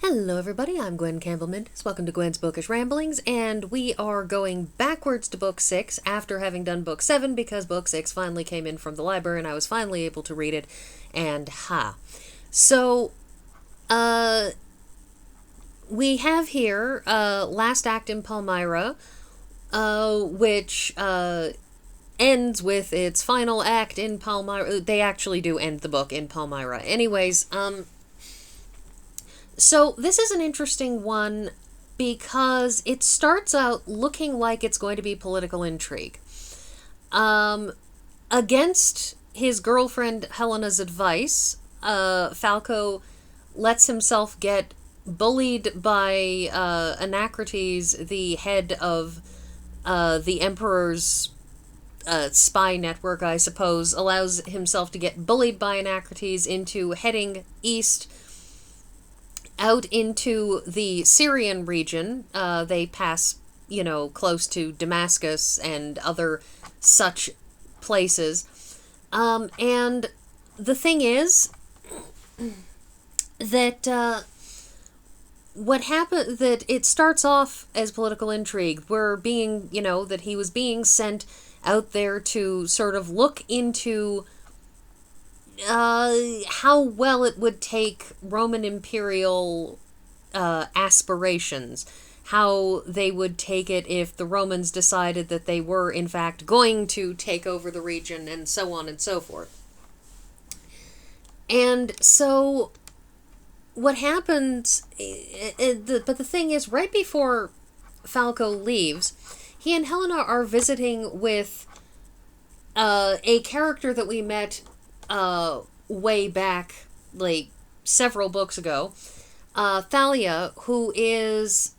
Hello everybody, I'm Gwen Campbell-Mindes. Welcome to Gwen's Bookish Ramblings, and we are going backwards to Book 6 after having done Book 7 because Book 6 finally came in from the library and I was finally able to read it, and So, we have here, last act in Palmyra, which, ends with its final act in Palmyra. They actually do end the book in Palmyra. Anyways, so this is an interesting one because it starts out looking like it's going to be political intrigue. Against his girlfriend Helena's advice, Falco lets himself get bullied by Anacrates, the head of the Emperor's spy network, I suppose, allows himself to get bullied by Anacrates into heading east out into the Syrian region. They pass, close to Damascus and other such places. And the thing is that what happened, that it starts off as political intrigue. We're being, that he was being sent out there to sort of look into how well it would take Roman imperial aspirations, how they would take it if the Romans decided that they were in fact going to take over the region, and so on and so forth. And so what happens, but the thing is, right before Falco leaves, he and Helena are visiting with a character that we met way back, like, several books ago, Thalia, who is,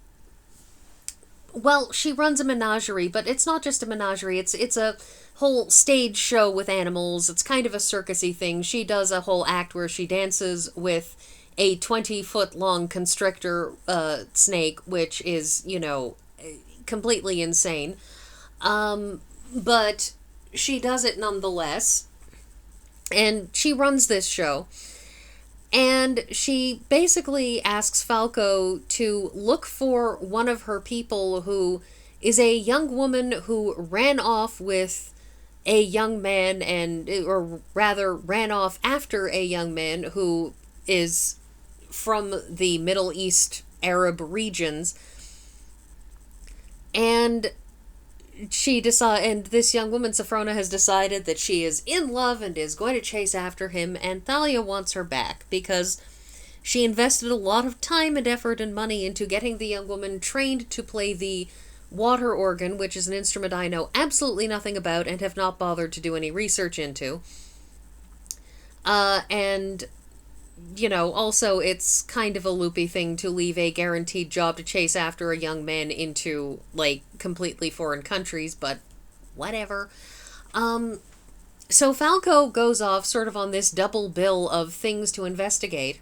well, she runs a menagerie, but it's not just a menagerie, it's a whole stage show with animals. It's kind of a circusy thing. She does a whole act where she dances with a 20-foot-long constrictor snake, which is, completely insane. But she does it nonetheless. And she runs this show, and she basically asks Falco to look for one of her people who is a young woman who ran off with a young man, or rather ran off after a young man who is from the Middle East Arab regions. And and this young woman, Sophrona, has decided that she is in love and is going to chase after him, and Thalia wants her back because she invested a lot of time and effort and money into getting the young woman trained to play the water organ, which is an instrument I know absolutely nothing about and have not bothered to do any research into. And also it's kind of a loopy thing to leave a guaranteed job to chase after a young man into, like, completely foreign countries, but whatever. So Falco goes off sort of on this double bill of things to investigate.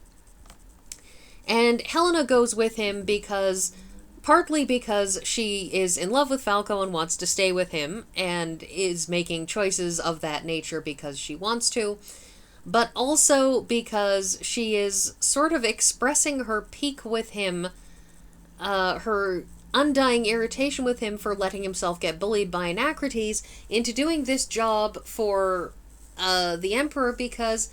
And Helena goes with him partly because she is in love with Falco and wants to stay with him, and is making choices of that nature because she wants to, but also because she is sort of expressing her pique with him, her undying irritation with him for letting himself get bullied by Anacrates, into doing this job for the Emperor, because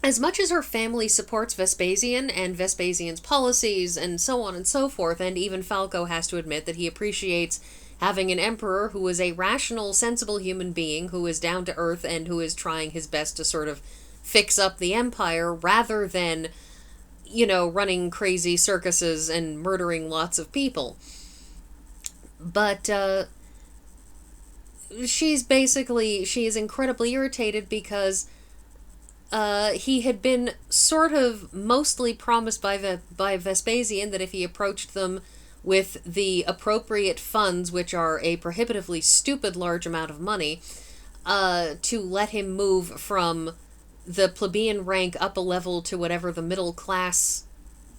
as much as her family supports Vespasian and Vespasian's policies and so on and so forth, and even Falco has to admit that he appreciates having an emperor who is a rational, sensible human being who is down to earth and who is trying his best to sort of fix up the empire rather than, running crazy circuses and murdering lots of people. But she is incredibly irritated because he had been sort of mostly promised by Vespasian that if he approached them with the appropriate funds, which are a prohibitively stupid large amount of money, to let him move from the plebeian rank up a level to whatever the middle class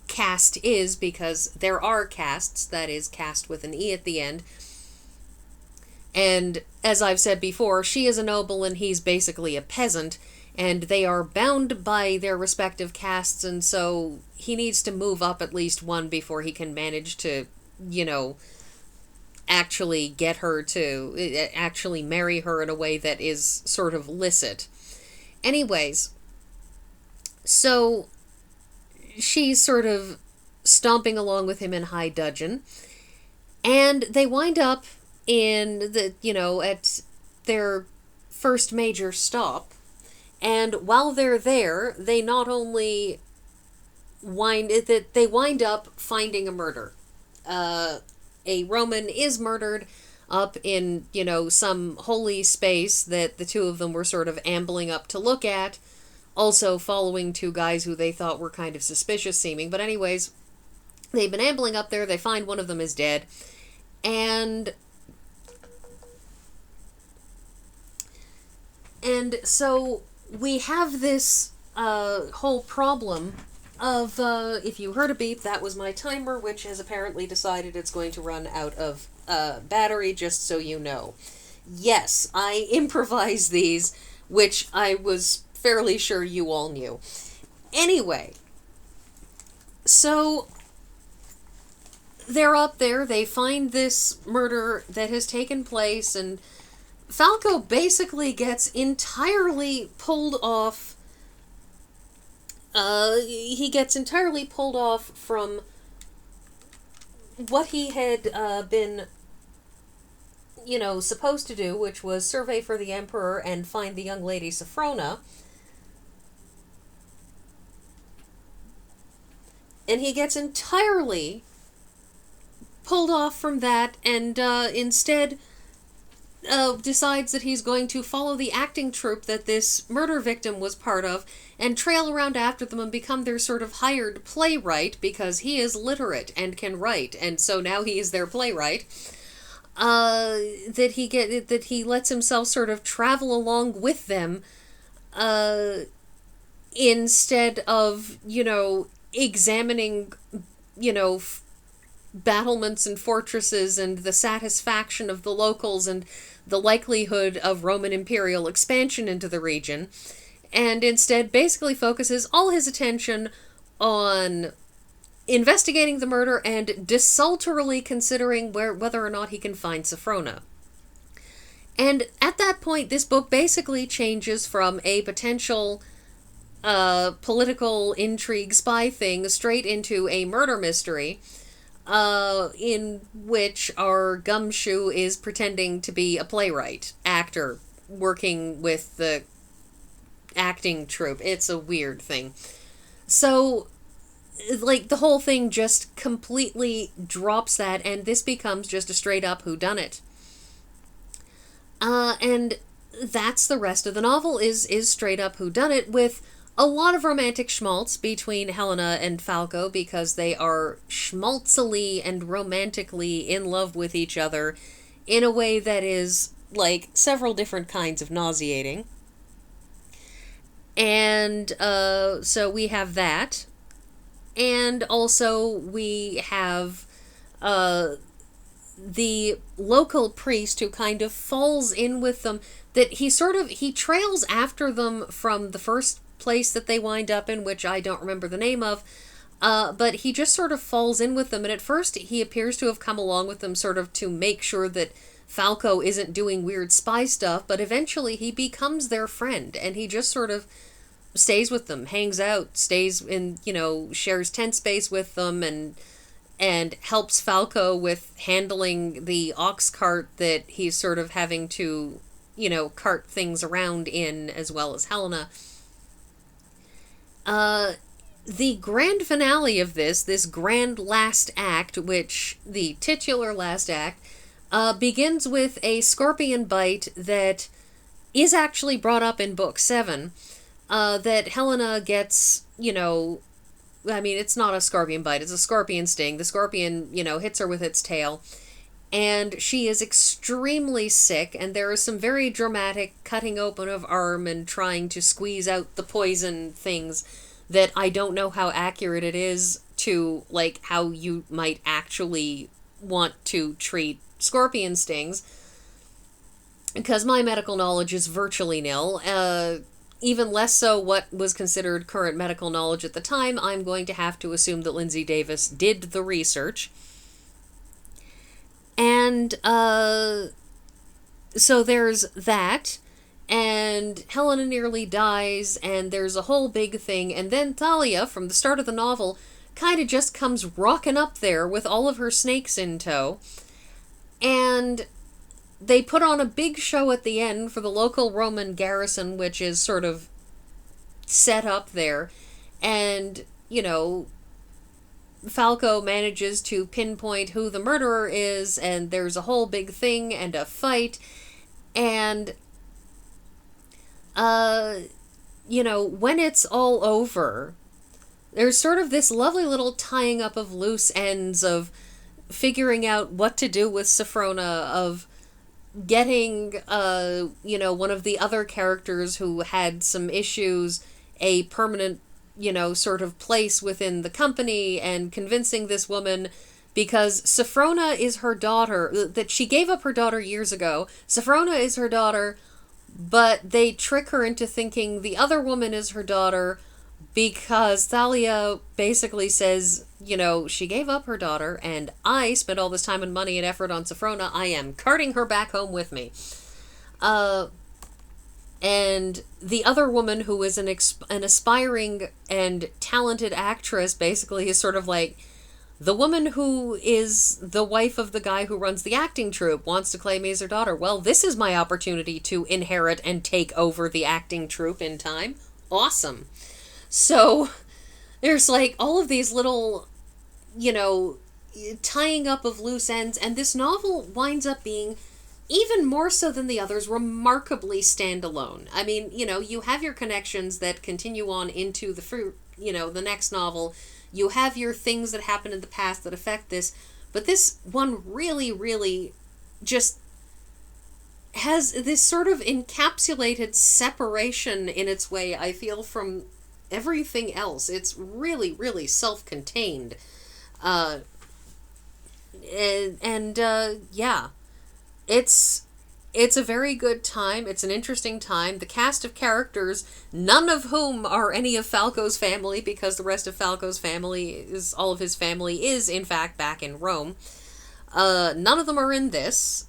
caste is, because there are castes, that is, caste with an E at the end. And as I've said before, she is a noble and he's basically a peasant, and they are bound by their respective castes, and so he needs to move up at least one before he can manage to, you know, actually get her to actually marry her in a way that is sort of licit. Anyways, so she's sort of stomping along with him in high dudgeon, and they wind up in the, you know, at their first major stop. And while they're there, they not only wind up finding a murder. A Roman is murdered up in, you know, some holy space that the two of them were sort of ambling up to look at, also following two guys who they thought were kind of suspicious seeming. But anyways, they've been ambling up there, they find one of them is dead, and so we have this whole problem of, if you heard a beep, that was my timer, which has apparently decided it's going to run out of battery, just so you know. Yes, I improvise these, which I was fairly sure you all knew. Anyway, so they're up there, they find this murder that has taken place, and Falco basically gets entirely pulled off. He gets entirely pulled off from what he had been, you know, supposed to do, which was survey for the Emperor and find the young lady Sophrona. And he gets entirely pulled off from that, and instead decides that he's going to follow the acting troupe that this murder victim was part of and trail around after them and become their sort of hired playwright, because he is literate and can write, and so now he is their playwright. That he lets himself sort of travel along with them instead of, you know, examining, you know, battlements and fortresses and the satisfaction of the locals and the likelihood of Roman imperial expansion into the region, and instead basically focuses all his attention on investigating the murder and desultorily considering whether or not he can find Sophrona. And at that point, this book basically changes from a potential political intrigue spy thing straight into a murder mystery, in which our gumshoe is pretending to be a playwright, actor, working with the acting troupe. It's a weird thing. So, like, the whole thing just completely drops that, and this becomes just a straight-up whodunit. And that's the rest of the novel, is straight-up whodunit, with a lot of romantic schmaltz between Helena and Falco, because they are schmaltzily and romantically in love with each other in a way that is, like, several different kinds of nauseating. And so we have that. And also we have the local priest who kind of falls in with them, that he trails after them from the first place that they wind up in, which I don't remember the name of, but he just sort of falls in with them, and at first he appears to have come along with them sort of to make sure that Falco isn't doing weird spy stuff, but eventually he becomes their friend, and he just sort of stays with them, hangs out, stays in, you know, shares tent space with them, and helps Falco with handling the ox cart that he's sort of having to, you know, cart things around in, as well as Helena. The grand finale of this grand last act, which the titular last act, begins with a scorpion bite that is actually brought up in book 7, that Helena gets, you know, I mean, it's not a scorpion bite, it's a scorpion sting. The scorpion, you know, hits her with its tail, and she is extremely sick, and there is some very dramatic cutting open of arm and trying to squeeze out the poison things that I don't know how accurate it is to, like, how you might actually want to treat scorpion stings, because my medical knowledge is virtually nil. even less so what was considered current medical knowledge at the time, I'm going to have to assume that Lindsay Davis did the research. And so there's that, and Helena nearly dies, and there's a whole big thing, and then Thalia, from the start of the novel, kind of just comes rocking up there with all of her snakes in tow, and they put on a big show at the end for the local Roman garrison, which is sort of set up there, and, you know, Falco manages to pinpoint who the murderer is, and there's a whole big thing and a fight, and, you know, when it's all over, there's sort of this lovely little tying up of loose ends, of figuring out what to do with Sophrona, of getting, you know, one of the other characters who had some issues a permanent, you know, sort of place within the company, and convincing this woman, because Sophrona is her daughter, that she gave up her daughter years ago. Sophrona is her daughter, but they trick her into thinking the other woman is her daughter, because Thalia basically says, you know, she gave up her daughter, and I spent all this time and money and effort on Sophrona. I am carting her back home with me. And the other woman, who is an aspiring and talented actress, basically is sort of like, the woman who is the wife of the guy who runs the acting troupe wants to claim me as her daughter. Well, this is my opportunity to inherit and take over the acting troupe in time. Awesome. So there's like all of these little, you know, tying up of loose ends, and this novel winds up being, even more so than the others, remarkably standalone. I mean, you know, you have your connections that continue on into the next novel. You have your things that happen in the past that affect this, but this one really, really just has this sort of encapsulated separation in its way, I feel, from everything else. It's really, really self-contained. Yeah. It's a very good time. It's an interesting time. The cast of characters, none of whom are any of Falco's family, because the rest of Falco's family all of his family is, in fact, back in Rome. None of them are in this.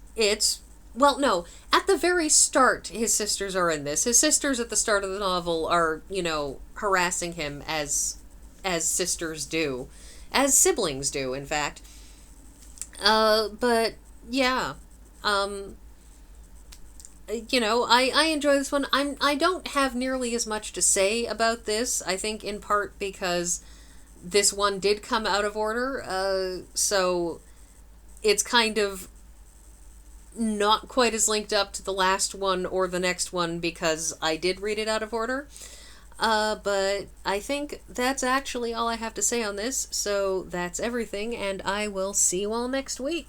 Well, no, at the very start, his sisters are in this. His sisters at the start of the novel are, you know, harassing him as sisters do. As siblings do, in fact. But, yeah. You know, I enjoy this one. I don't have nearly as much to say about this, I think in part because this one did come out of order, so it's kind of not quite as linked up to the last one or the next one because I did read it out of order. But I think that's actually all I have to say on this, so that's everything, and I will see you all next week.